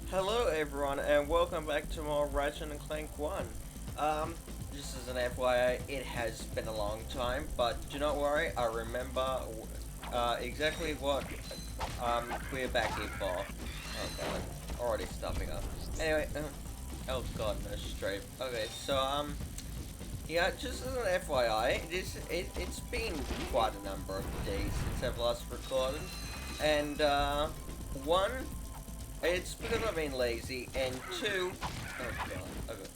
Hello everyone and welcome back to more Ratchet and Clank 1. Just as an FYI, it has been a long time, but do not worry, I remember exactly what we're back here for. Oh god, already stuffing up. Anyway, oh god, no strafe. Okay, so yeah, just as an FYI, it's been quite a number of days since I've last recorded, and one, it's because I've been lazy, and two, oh god, okay,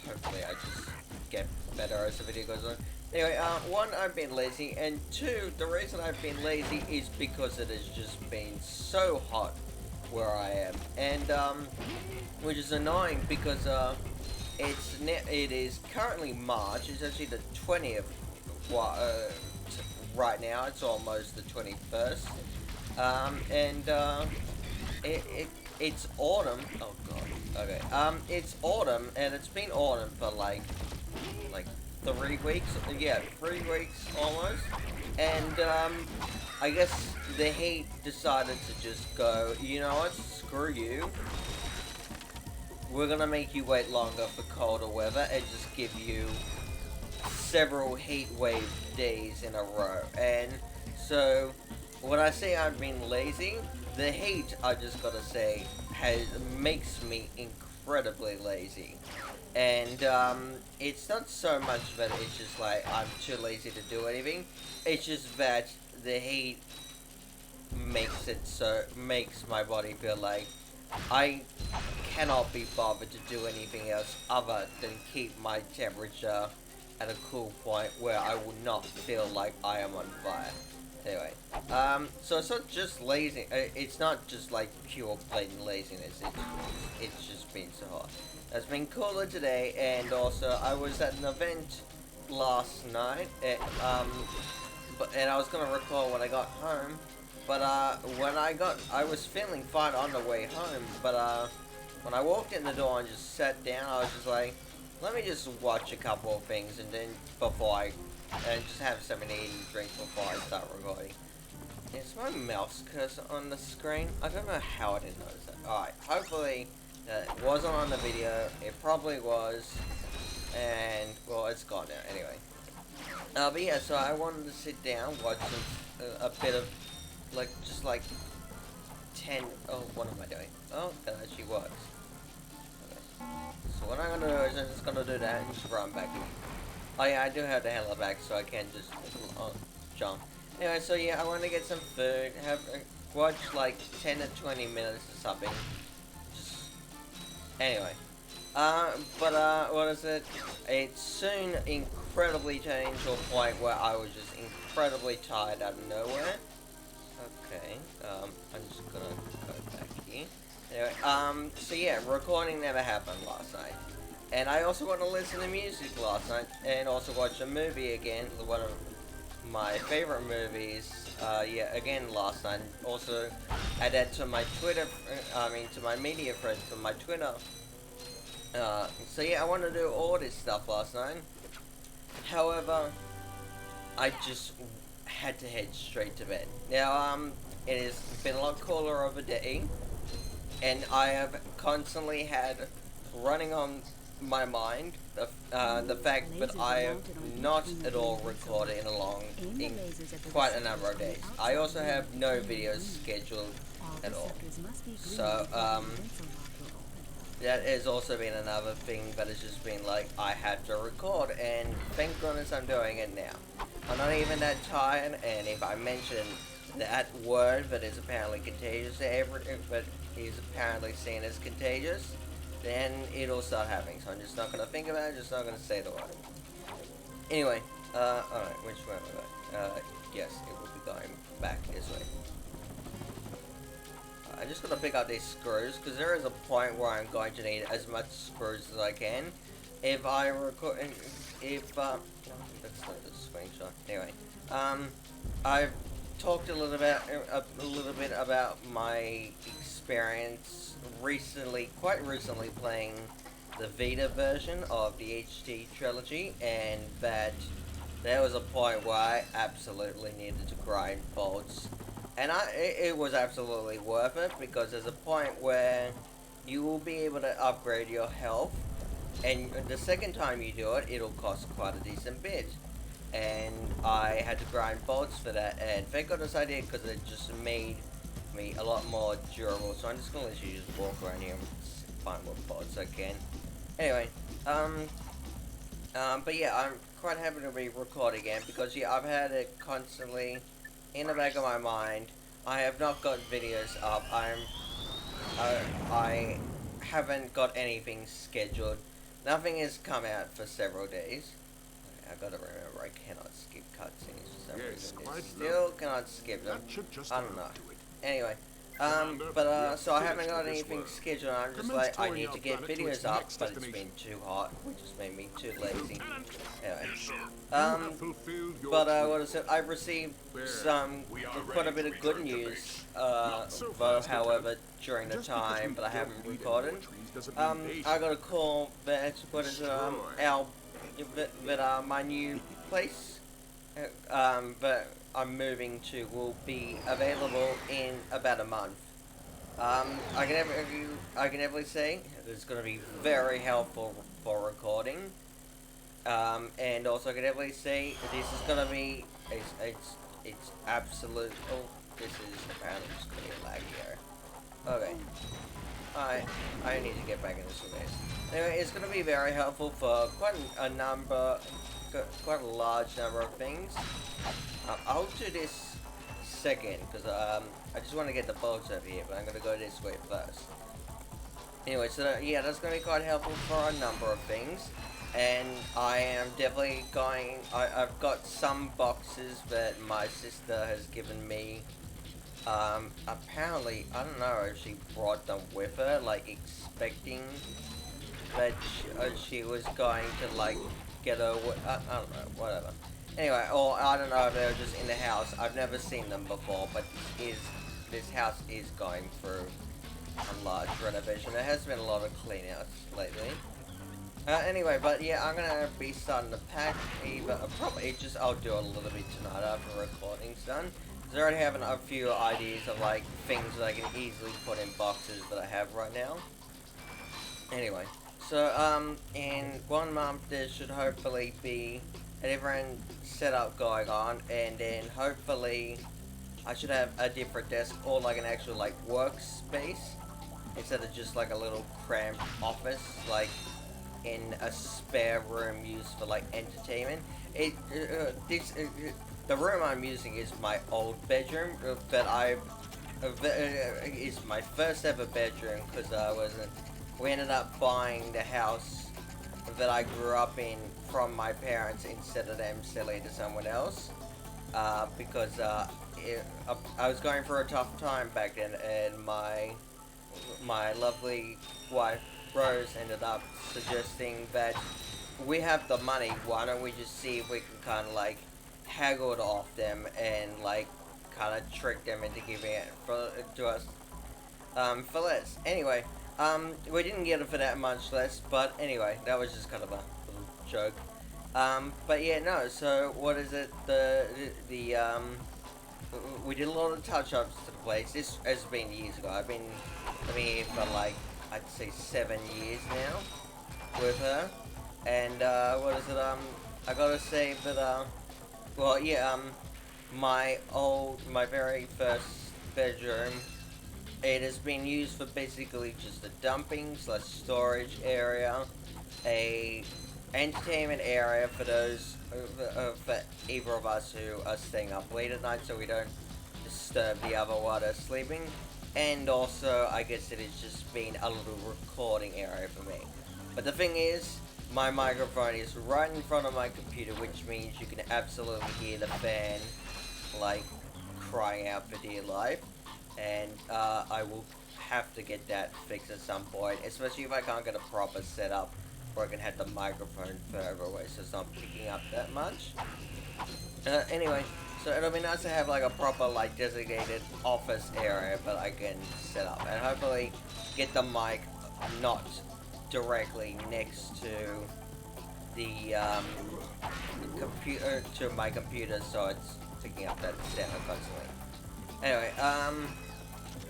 hopefully I just get better as the video goes on. Anyway, one, I've been lazy, and two, the reason I've been lazy is because it has just been so hot where I am, and which is annoying because it is currently March. It's actually the 20th. Right now it's almost the 21st, and it, it it's autumn. Oh god. Okay. It's autumn, and it's been autumn for like 3 weeks. Yeah, 3 weeks almost. And I guess the heat decided to just go. You know what? Screw you. We're gonna make you wait longer for colder weather and just give you several heat wave days in a row. And so, when I say I've been lazy, the heat, I just gotta say, makes me incredibly lazy. And it's not so much that it's just like I'm too lazy to do anything. It's just that the heat makes my body feel like I cannot be bothered to do anything else other than keep my temperature at a cool point where I will not feel like I am on fire. Anyway, so it's not just lazy. It's not just like pure blatant laziness. It's just been so hot. It's been cooler today, and also I was at an event last night. And I was gonna record when I got home, but I was feeling fine on the way home. But when I walked in the door and just sat down, I was just like, let me just watch a couple of things, and then and just have something to eat and drink before I start recording. Is my mouse cursor on the screen? I don't know how I didn't notice that. Alright, hopefully it wasn't on the video. It probably was. And, well, it's gone now. Anyway. But yeah, so I wanted to sit down, watch a bit of, just like 10, oh, what am I doing? Oh, that actually works. Okay. So what I'm gonna do is I'm just gonna do that and just run back in. Oh yeah, I do have the handler back, so I can't just jump. Anyway, so yeah, I want to get some food, watch like 10 to 20 minutes or something. Just anyway. What is it? It soon incredibly changed to a point where I was just incredibly tired out of nowhere. Okay, I'm just gonna go back here. Anyway, so yeah, recording never happened last night. And I also want to listen to music last night, and also watch a movie again, one of my favorite movies, yeah, again last night. Also, add that to my Twitter, to my media friends on my Twitter. So yeah, I wanted to do all this stuff last night. However, I just had to head straight to bed. Now, it has been a lot cooler of a day, and I have constantly had running on my mind the fact that I have not at all recorded in quite a number of days. I also have no videos scheduled at all. So, that has also been another thing that has just been like, I had to record, and thank goodness I'm doing it now. I'm not even that tired, and if I mention that word that is apparently contagious to everything, but is apparently seen as contagious, then it'll start happening. So I'm just not gonna think about it, just not gonna say the word. Anyway, alright, which way am I going? Yes, it will be going back this way. I'm just gonna pick out these screws, because there is a point where I'm going to need as much screws as I can. If I record, no, that's not the screenshot. Anyway, I've talked a little bit about my experience quite recently playing the Vita version of the HD trilogy, and that there was a point where I absolutely needed to grind bolts. And it was absolutely worth it, because there's a point where you will be able to upgrade your health, and the second time you do it, it'll cost quite a decent bit. And I had to grind bolts for that, and thank goodness I did, because it just made me a lot more durable. So I'm just gonna let you just walk around here and find what bolts I can. Anyway, but yeah, I'm quite happy to be recording again, because yeah, I've had it constantly in the back of my mind. I have not got videos up. I haven't got anything scheduled. Nothing has come out for several days. I gotta remember I cannot skip cutscenes for some reason. I still cannot skip them. I don't know. Anyway, so I haven't got anything scheduled. I'm just like, I need to get videos up, but it's been too hot, which has made me too lazy. Anyway, what is it? I've received quite a bit of good news, however, during the time, but I haven't recorded. I got a call that, what is it, my new place, that I'm moving to, will be available in about a month. I can definitely say it's going to be very helpful for recording. And also I can definitely say this is going to be, it's absolute, oh, this is apparently just going to be lag here. Okay. I need to get back into some space. Anyway, it's going to be very helpful for quite a large number of things. I'll do this second, because I just want to get the bolts over here, but I'm going to go this way first. Anyway, so yeah, that's going to be quite helpful for a number of things. And I am definitely going, I've got some boxes that my sister has given me. Apparently, I don't know if she brought them with her, like, expecting that she was going to, like, get a, I don't know, whatever. Anyway, or I don't know if they were just in the house. I've never seen them before, but this house is going through a large renovation. There has been a lot of clean-outs lately. Anyway, but yeah, I'm gonna be starting to pack, probably just, I'll do a little bit tonight after recording's done. I already have a few ideas of, like, things that I can easily put in boxes that I have right now. Anyway, so, in 1 month there should hopefully be a different setup going on, and then hopefully I should have a different desk, or like an actual, like, workspace, instead of just like a little cramped office, like in a spare room used for, like, entertainment. The room I'm using is my old bedroom, that is my first ever bedroom, because we ended up buying the house that I grew up in from my parents instead of them selling it to someone else, because I was going through a tough time back then, and my lovely wife Rose ended up suggesting that we have the money, why don't we just see if we can kind of, like, haggle it off them and, like, kind of trick them into giving it to us for less. Anyway, we didn't get it for that much less, but anyway, that was just kind of a little joke. But yeah, no, so what is it, we did a lot of touch-ups to the place. This has been years ago. I've been here for, like, I'd say 7 years now with her. And, what is it, I gotta say that, well, yeah, my very first bedroom, it has been used for basically just a dumping / storage area, a entertainment area for those, for either of us who are staying up late at night, so we don't disturb the other while they're sleeping, and also, I guess it has just been a little recording area for me. But the thing is, my microphone is right in front of my computer, which means you can absolutely hear the fan, like, crying out for dear life. And I will have to get that fixed at some point, especially if I can't get a proper setup where I can have the microphone further away so it's not picking up that much. Anyway, so it'll be nice to have, like, a proper, like, designated office area that I can set up, and hopefully get the mic not directly next to the computer, to my computer, so it's picking up that sound constantly. Anyway,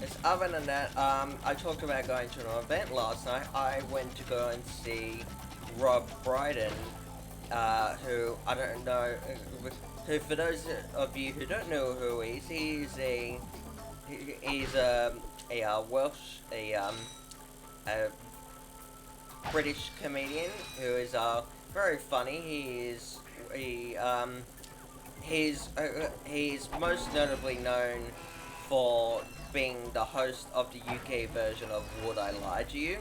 Yes, other than that, I talked about going to an event last night. I went to go and see Rob Brydon, who I don't know, who for those of you who don't know who he is, he's Welsh, a British comedian who is very funny. He's most notably known for being the host of the UK version of Would I Lie to You?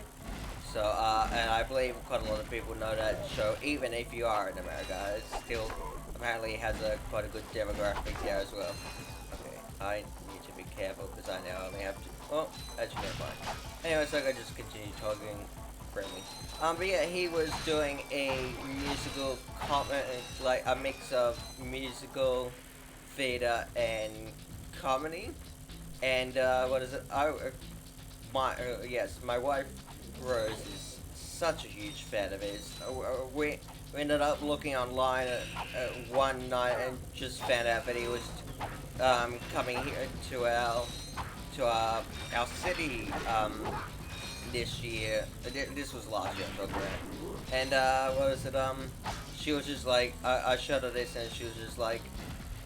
So, and I believe quite a lot of people know that show, even if you are in America. It still apparently has quite a good demographic there as well. Okay, I need to be careful because I now only have to. Oh, actually, never mind. Anyway, so I can just continue talking friendly. But yeah, he was doing a musical like a mix of musical, theater, and comedy. And what is it? Yes, my wife Rose is such a huge fan of his. We ended up looking online one night and just found out that he was coming here to our city this year. This was last year, I'm talking about. And what was it? She was just like, I showed her this, and she was just like,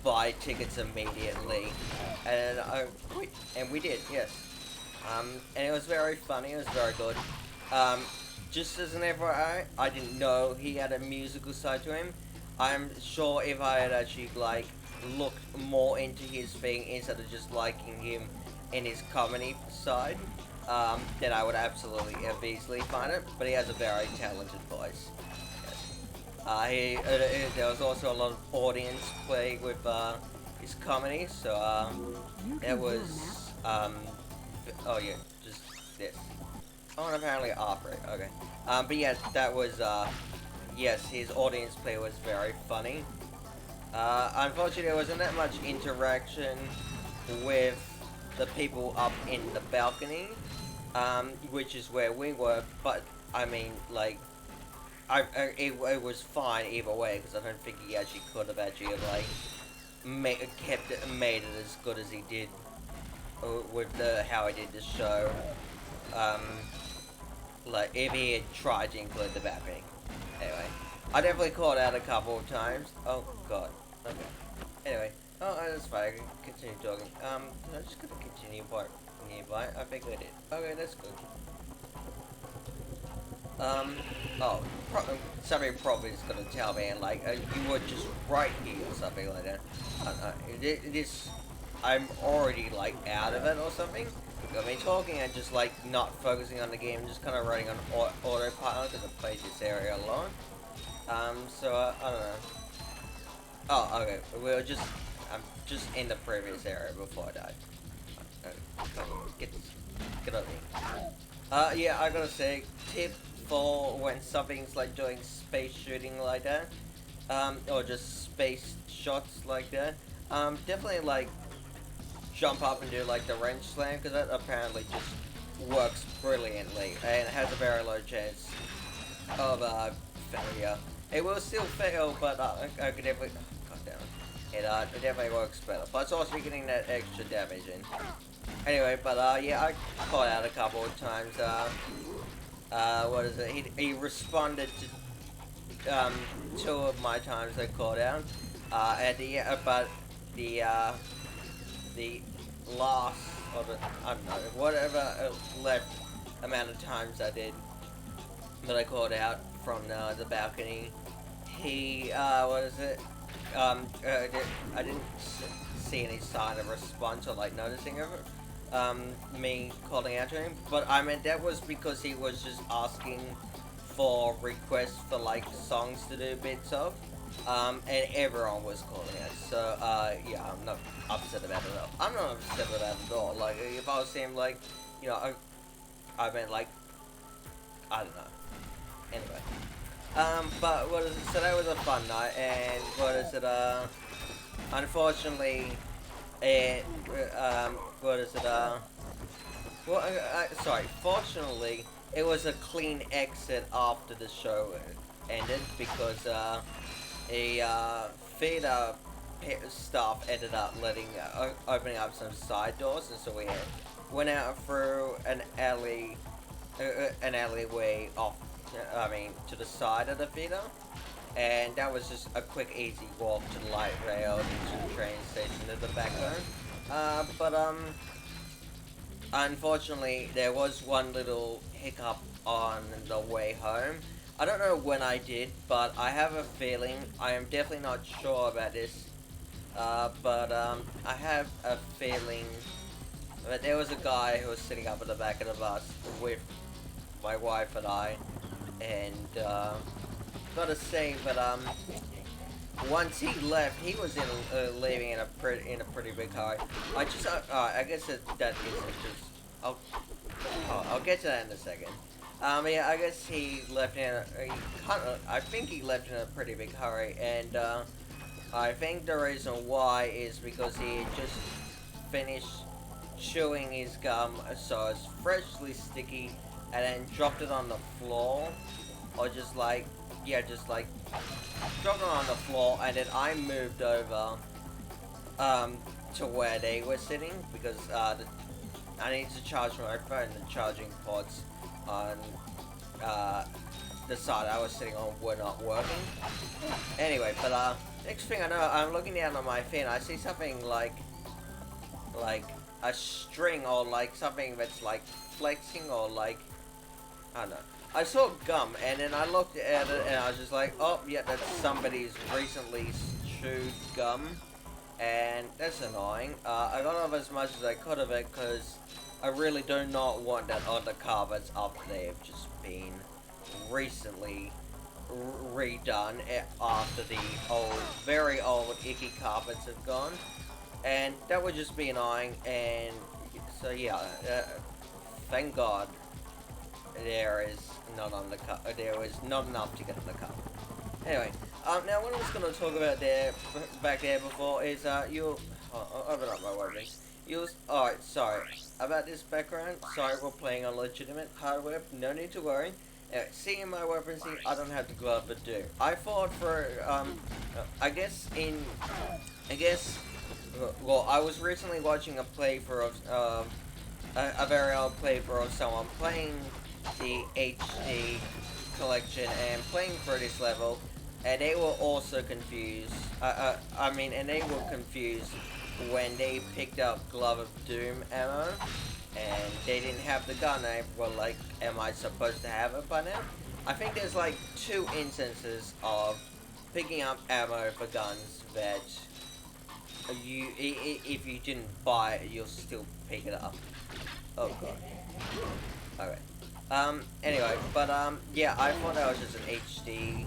buy tickets immediately, and we did, yes. And it was very funny. It was very good. Um, just as an FYI, I didn't know he had a musical side to him. I'm sure if I had actually like looked more into his thing instead of just liking him in his comedy side, then I would absolutely have easily find it. But he has a very talented voice. Yes. There was also a lot of audience play with his comedy, so it was oh yeah, just this. Oh, and apparently opera. Okay. But yeah, that was yes, his audience play was very funny. Unfortunately, there wasn't that much interaction with the people up in the balcony, which is where we were. But I mean, like, it was fine either way because I don't think he actually could have actually like made it as good as he did with how he did the show. Um, like if he had tried to include the balcony. Anyway, I definitely called out a couple of times. Oh god. Okay. Anyway, that's fine. I can continue talking. I'm just gonna continue part nearby. I think I did. Okay, that's good. Oh, somebody probably is gonna tell me, and like, you were just right here or something like that. This, I'm already like out of it or something. Got me talking and just like not focusing on the game, just kind of running on autopilot because I played this area a lot. So I don't know. Oh, okay. I'm just in the previous area before I died. Get over here. Yeah, I gotta say, tip for when something's like doing space shooting like that, or just space shots like that, definitely like jump up and do like the wrench slam because that apparently just works brilliantly and it has a very low chance of failure. It will still fail, but I could definitely. God damn it. It definitely works better. But it's also getting that extra damage in. Anyway, but yeah, I caught out a couple of times. What is it? He responded to two of my times I called out. At the but the last or the I don't know whatever left amount of times I did that I called out from the balcony. He what is it? I didn't see any sign of response or like noticing of it. Me calling out to him, but I mean that was because he was just asking for requests for like songs to do bits of, and everyone was calling out. So yeah, I'm not upset about it at all. I'm not upset about it at all. Like if I was seeing like, you know, I meant like, I don't know. Anyway, but what is it? So that was a fun night, and what is it? Unfortunately, it what is it? Well, sorry. Fortunately, it was a clean exit after the show ended because theater staff ended up opening up some side doors, and so we had went out through an alleyway off. I mean, to the side of the theater, and that was just a quick, easy walk to the light rail to the train station at the back home. But unfortunately, there was one little hiccup on the way home. I don't know when I did, but I have a feeling, I am definitely not sure about this, but I have a feeling that there was a guy who was sitting up at the back of the bus with my wife and I, and gotta say that once he left, he was leaving in a pretty big hurry. I guess that isn't just. I'll get to that in a second. Yeah, I guess he left I think he left in a pretty big hurry, and I think the reason why is because he had just finished chewing his gum, so it's freshly sticky, and then dropped it on the floor, or just like, yeah, just like dropped it on the floor, and then I moved over to where they were sitting because I need to charge my phone. The charging ports on the side I was sitting on were not working. Anyway, but next thing I know, I'm looking down on my fin. I see something like a string, or like something that's like flexing, or like, I don't know. I saw gum, and then I looked at it, and I was just like, oh, yeah, that's somebody's recently chewed gum, and that's annoying. I got off as much as I could of it, because I really do not want that on the car that's up there. They've just been recently redone after the very old, icky carpets have gone, and that would just be annoying, and so yeah, thank God there is not on the there was not enough to get on the car. Anyway, now what I was going to talk about back there before is I'll open up my weapons. Alright, sorry about this background. Sorry, we're playing on legitimate hardware. No need to worry. Anyway, seeing my weapons here, I don't have to glove but do. I fought for I guess, well, I was recently watching a playthrough of a very old playthrough of someone playing the HD collection and playing through this level, and they were also confused. And they were confused when they picked up Glove of Doom ammo, and they didn't have the gun. They were like, am I supposed to have it by now? I think there's like 2 instances of picking up ammo for guns that if you didn't buy it, you'll still pick it up. Oh god. Okay. Anyway, but yeah, I thought that was just an HD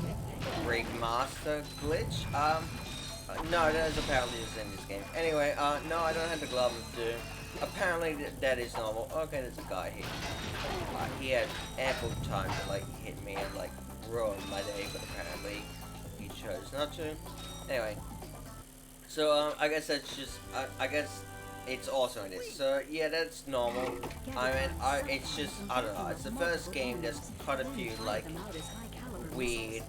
remaster glitch. No, that is apparently just in this game. Anyway, no, I don't have the Glove of Doom. Apparently that is normal. Okay, there's a guy here. He had ample time to like hit me and like ruin my day, but apparently he chose not to. Anyway, so I guess that's just I guess it's also in this. So yeah, that's normal. I mean, it's just, I don't know. It's the first game. There's quite a few like weird,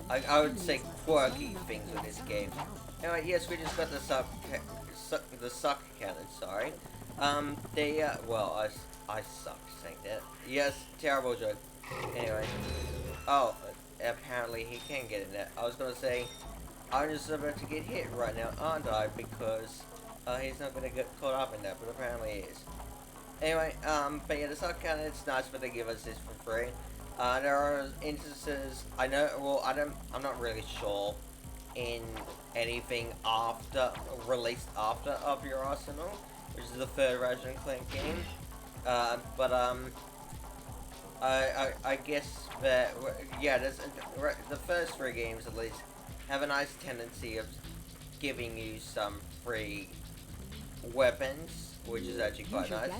I would say quirky things with this game. Anyway, yes, we just got the suck cannon. Sorry. Well, I suck saying that. Yes, terrible joke. Anyway, oh, apparently he can get in there. I was gonna say, I'm just about to get hit right now, aren't I? Because he's not gonna get caught up in that, but apparently he is. Anyway, but yeah, the suck cannon, it's nice, but they give us this for free. There are instances, I'm not really sure in anything released after of your arsenal, which is the third Ratchet Clank game. But I guess that, yeah, the first 3 games at least have a nice tendency of giving you some free weapons, which is actually quite nice.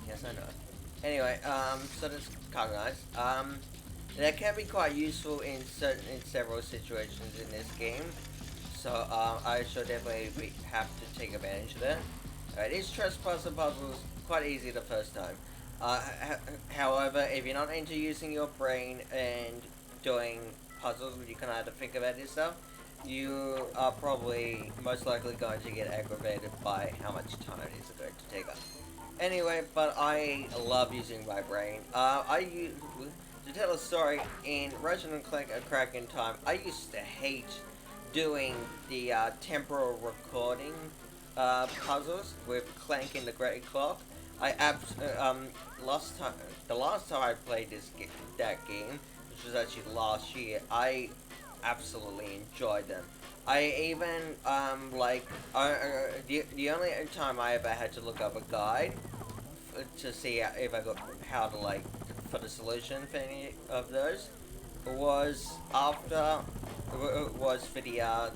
Yes, I know. Anyway, so that's kind of nice. That can be quite useful in several situations in this game. So I should definitely have to take advantage of that. These trespasser puzzles quite easy the first time. However, if you're not into using your brain and doing puzzles where you can either think about yourself, you are probably most likely going to get aggravated by how much time it is going to take up. Anyway, but I love using my brain. I use to tell a story in Ratchet Clank: A Crack in Time. I used to hate doing the temporal recording puzzles with Clank in the Great Clock. I last time the last time I played that game, which was actually last year, I absolutely enjoyed them. I even the only time I ever had to look up a guide to see if I got how to like for the solution for any of those was after was for the I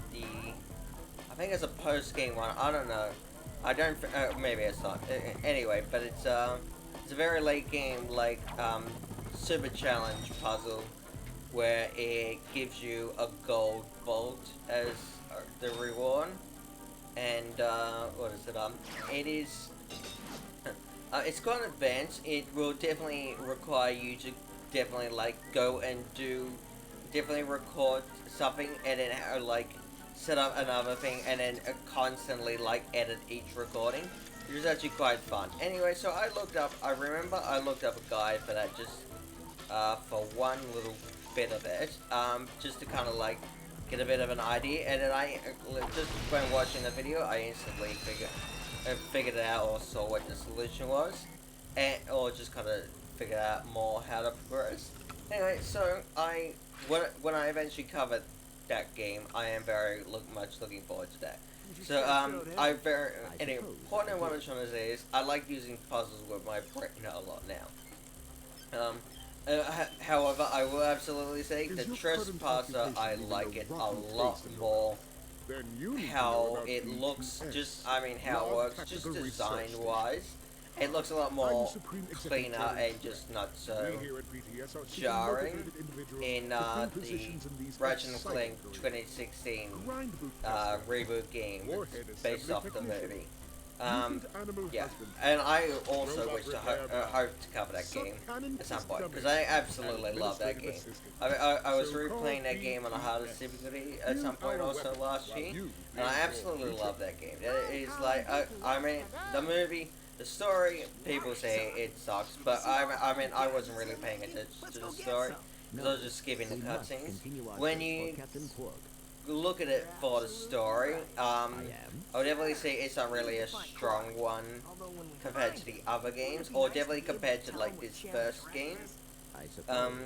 think it's a post game one. I don't know. I don't. Maybe it's not. Anyway, but it's a very late game like super challenge puzzle where it gives you a gold bolt as the reward. And what is it? It is. It's quite advanced. It will definitely require you to definitely like go and definitely record something and then like set up another thing and then constantly like edit each recording. It was actually quite fun. Anyway, so I remember I looked up a guide for that just for one little bit of it, just to kind of like get a bit of an idea. And then I just when watching the video, I instantly figured it out or saw what the solution was, and or just kind of figured out more how to progress. Anyway, so when I eventually covered that game, I am much looking forward to that. So I very anyway, point I want to try to say is I like using puzzles with my brain a lot now. However, I will absolutely say the Trespasser, I like it a lot more. How it looks, just I mean how it works, just design wise, it looks a lot more cleaner and just not so jarring in the Ratchet Clank 2016 reboot game based off the movie. Yeah, and I also wish to hope to cover that game at some point because I absolutely love that game. I was replaying that game on a harder difficulty at some point also last year, and I absolutely love that game. It is like I mean the movie, the story. People say it sucks, but I mean I wasn't really paying attention to the story because I was just skipping the cutscenes. When you look at it for the story, I would definitely say it's not really a strong one compared to the other games, or definitely compared to like this first game. Um,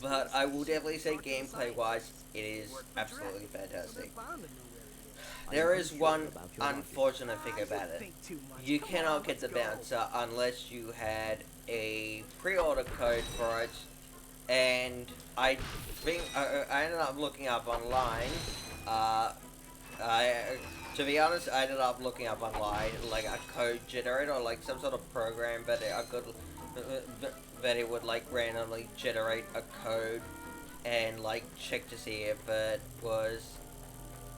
but I will definitely say gameplay wise, it is absolutely fantastic. There is one unfortunate thing about it. You cannot get the bouncer unless you had a pre-order code for it, and I think I ended up looking up online. I to be honest, I ended up looking up online like a code generator or like some sort of program that it would like randomly generate a code and like check to see if it was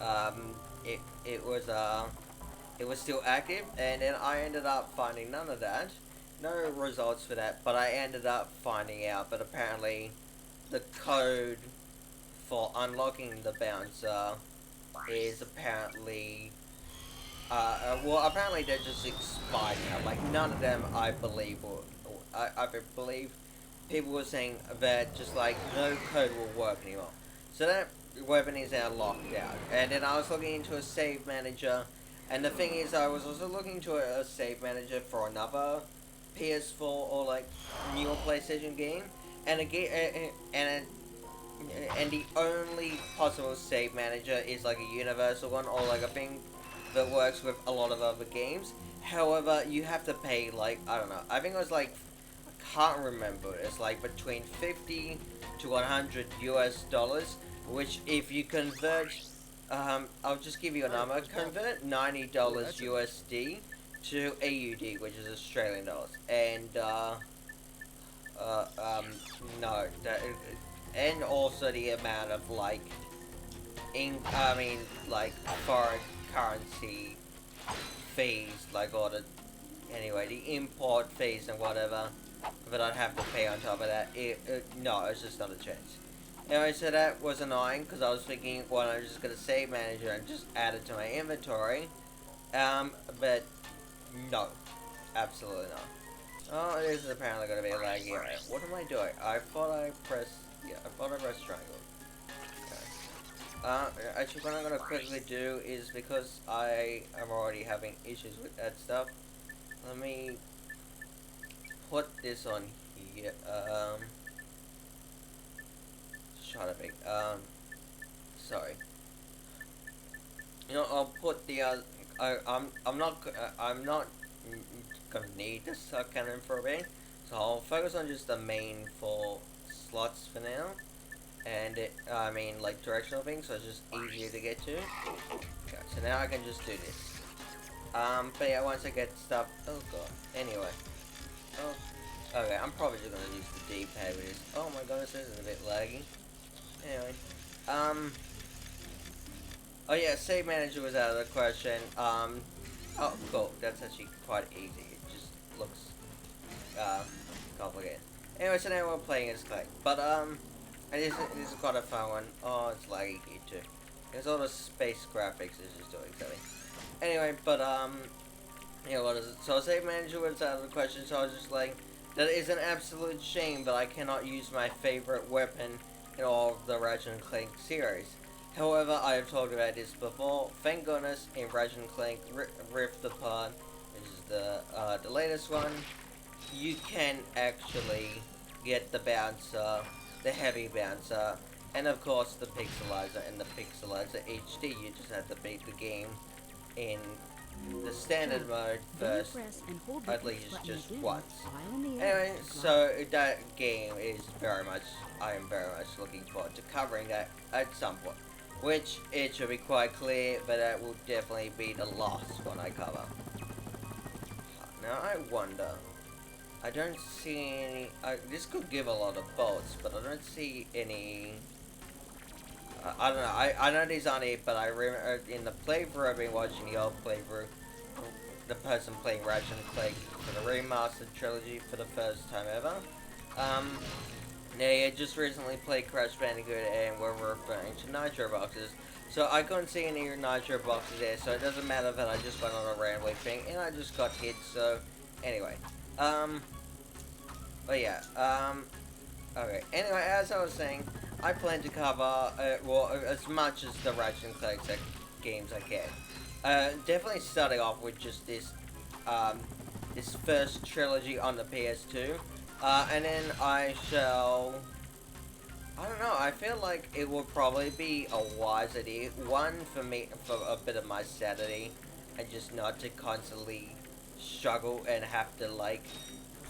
um it was still active, and then I ended up finding none of that, no results for that, but I ended up finding out that apparently the code for unlocking the bouncer is apparently well apparently they're just expired now. Like none of them I believe will I believe people were saying that just like no code will work anymore. So that weapon is now locked out. And then I was looking into a save manager, and the thing is I was also looking into a save manager for another PS4 or like newer PlayStation game, and again and the only possible save manager is like a universal one or like a thing that works with a lot of other games. However, you have to pay like I don't know. I think it was like I can't remember. It's like between 50 to 100 US dollars, which if you convert, I'll just give you a number. Convert $90 USD to AUD, which is Australian dollars, and no, and also the amount of like like foreign currency fees, like all the anyway the import fees and whatever that I'd have to pay on top of that. No, it's just not a chance. Anyway, so that was annoying because I was thinking, well, I'm just gonna save manager and just add it to my inventory, but no. Absolutely not. Oh, this is apparently gonna be laggy. Alright, what am I doing? I thought I pressed, yeah, I thought I pressed triangle. Actually, what I'm gonna quickly do is, because I am already having issues with that stuff, let me put this on here. Try to think. Sorry. You know, I'll put the I'm not gonna need this cannon for a bit, so I'll focus on just the main 4 slots for now, and I mean like directional things, so it's just easier to get to. Okay, so now I can just do this. But yeah, once I get stuff, oh god. Anyway, oh, okay, I'm probably just gonna use the D-pad with this. Oh my goodness, this is a bit laggy. Anyway, um. Oh yeah, save manager was out of the question. Oh cool, that's actually quite easy. It just looks uh, complicated. Anyway, so now we're playing as Clank, but and this is quite a fun one. Oh, it's laggy here too. Because all the space graphics is just doing something. Anyway, but you know what is it? So save manager was out of the question. So I was just like, that is an absolute shame, but I cannot use my favorite weapon in all of the Ratchet and Clank series. However, I have talked about this before. Thank goodness, in Ratchet and Clank Rift Apart, which is the latest one, you can actually get the bouncer, the heavy bouncer, and of course the pixelizer and the pixelizer HD. You just have to beat the game in the standard mode first, at least just once. Anyway, so that game is very much, I am very much looking forward to covering that at some point. Which, it should be quite clear, but that will definitely be the last one I cover. Now I wonder, I don't see any, this could give a lot of bolts, but I don't see any, I don't know, I know these aren't it, but I remember in the playthrough I've been watching, the old playthrough, the person playing Ratchet and Clank for the remastered trilogy for the first time ever, yeah, just recently played Crash Bandicoot and we're referring to Nitro boxes. So I couldn't see any Nitro boxes there, so it doesn't matter that I just went on a rambling thing and I just got hit, so anyway. But yeah, okay. Anyway, as I was saying, I plan to cover, well, as much as the Ratchet and Clank games I can. Definitely starting off with just this, this first trilogy on the PS2. And then I shall, I don't know, I feel like it will probably be a wise idea. One, for me, for a bit of my sanity, and just not to constantly struggle and have to, like,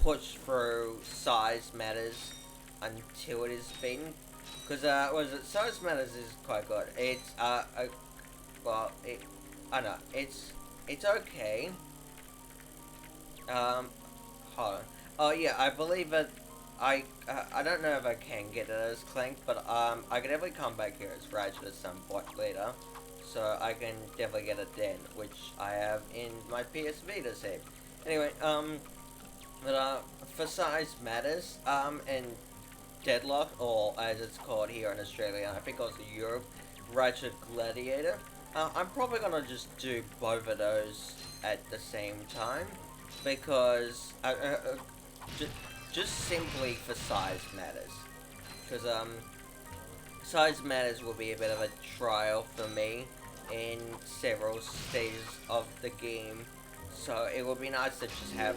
push through size matters until it is beaten. Because, was it, size matters is quite good. It's, well, I don't know, it's okay. Hold on. Oh yeah, I believe that I don't know if I can get it as Clank, but I can definitely come back here as Ratchet at some point later, so I can definitely get it then, which I have in my PS Vita save. Anyway, but for size matters, and Deadlock, or as it's called here in Australia, and I think also Europe, Ratchet Gladiator. I'm probably gonna just do both of those at the same time, because just simply for size matters, because size matters will be a bit of a trial for me in several stages of the game, so it would be nice to just have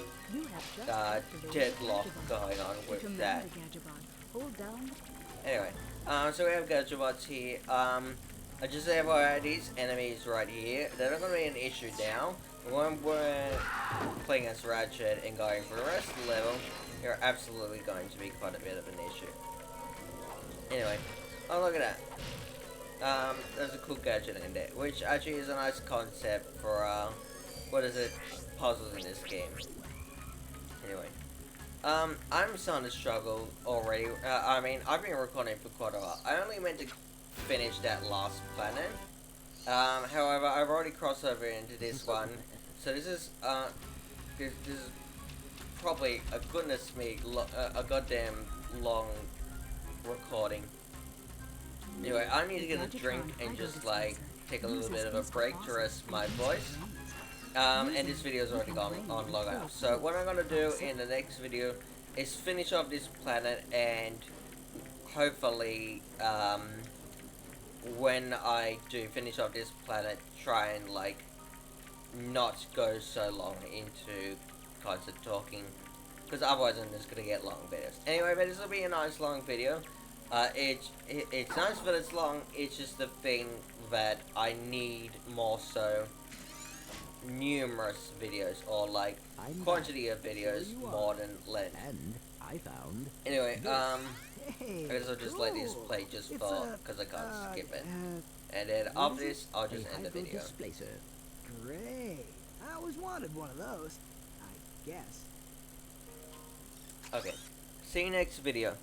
Deadlock going on with that. Anyway, so we have Gadgets here. I just have these enemies right here. They're not going to be an issue now. When we're playing as Ratchet and going for the rest of the level, they're absolutely going to be quite a bit of an issue. Anyway, oh look at that. There's a cool gadget in there, which actually is a nice concept for, what is it, puzzles in this game. Anyway, I'm starting to struggle already. I mean, I've been recording for quite a while. I only meant to finish that last planet. However, I've already crossed over into this one, so this is probably a goodness me, a goddamn long recording. Anyway, I need to get a drink and just like take a little bit of a break to rest my voice. And this video is already gone on long enough. So what I'm gonna do in the next video is finish off this planet and hopefully when I do finish off this planet, try and like not go so long into constant talking, because otherwise I'm just gonna get long videos. Anyway, but this will be a nice long video. It's nice that it's long. It's just the thing that I need more so numerous videos, or like quantity of videos more than length. And I found. Anyway, Hey, I guess I'll just let this play just for because I can't skip it. And then after this, I'll just end the video. Displacer. Great. I always wanted one of those. I guess. Okay. See you next video.